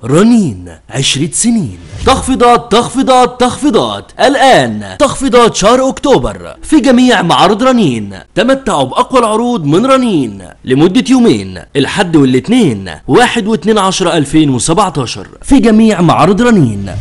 رنين 10 سنين. تخفيضات تخفيضات تخفيضات الآن. تخفيضات شهر أكتوبر في جميع معارض رنين. تمتعوا بأقوى العروض من رنين لمدة يومين، الحد والاثنين 1/12/2017 في جميع معارض رنين.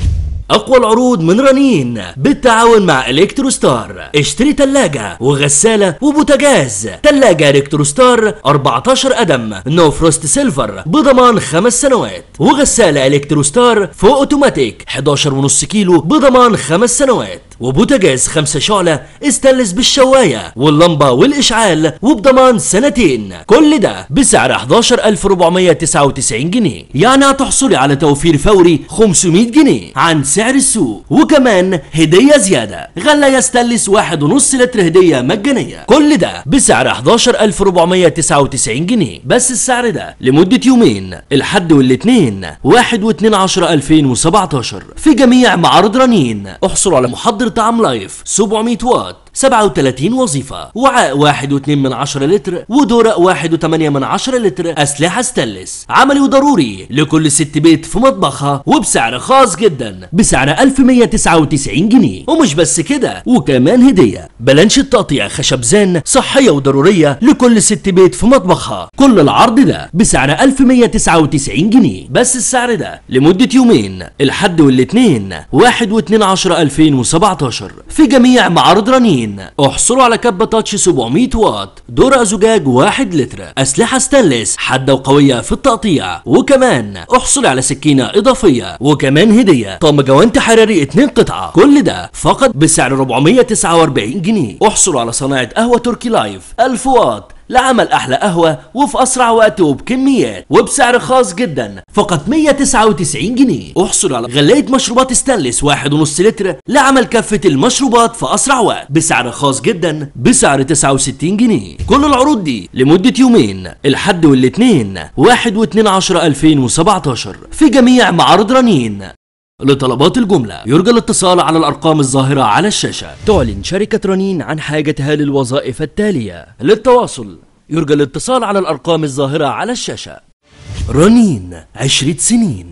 أقوى العروض من رنين بالتعاون مع إلكتروستار. اشتري تلاجة وغسالة وبوتاجاز. تلاجة إلكتروستار 14 قدم نو فروست سيلفر بضمان 5 سنوات، وغسالة إلكتروستار فوق اوتوماتيك 11.5 كيلو بضمان 5 سنوات، وبوتاجاز 5 شعلة استانلس بالشواية واللمبة والإشعال وبضمان 2 سنين. كل ده بسعر 11499 جنيه، يعني هتحصلي على توفير فوري 500 جنيه عن سعر السوق، وكمان هدية زيادة غلاية استانلس 1.5 لتر هدية مجانية. كل ده بسعر 11499 جنيه، بس السعر ده لمدة يومين، الحد والاثنين 1/12/2017 في جميع معارض رنين. احصلوا على محضر طعام لايف 700 واط 37 وظيفة، وعاء 1.2 لتر، ودورق 1.8 لتر، أسلحة ستانلس عملي وضروري لكل ست بيت في مطبخها، وبسعر خاص جدا بسعر 1199 جنيه. ومش بس كده، وكمان هدية بلانش التقطيع خشب زان صحية وضرورية لكل ست بيت في مطبخها. كل العرض ده بسعر 1199 جنيه، بس السعر ده لمدة يومين، الحد والاثنين 1/12/2017 في جميع معارض رنين. احصلوا على كبة تاتش 700 واط، درع زجاج 1 لتر، أسلحة ستانلس حادة وقوية في التقطيع، وكمان احصلوا على سكينة إضافية، وكمان هدية طقم جوانت حراري 2 قطعة. كل ده فقط بسعر 449 جنيه. احصلوا على صناعة قهوة تركي لايف 1000 واط لعمل احلى قهوة وفي اسرع وقت وبكميات وبسعر خاص جدا فقط 199 جنيه. احصل على غلاية مشروبات ستانلس 1.5 لتر لعمل كافة المشروبات في اسرع وقت بسعر خاص جدا بسعر 69 جنيه. كل العروض دي لمدة يومين، الحد والاثنين 1/12/2017 في جميع معارض رنين. لطلبات الجملة يرجى الاتصال على الأرقام الظاهرة على الشاشة. تعلن شركة رنين عن حاجتها للوظائف التالية. للتواصل يرجى الاتصال على الأرقام الظاهرة على الشاشة. رنين 10 سنين.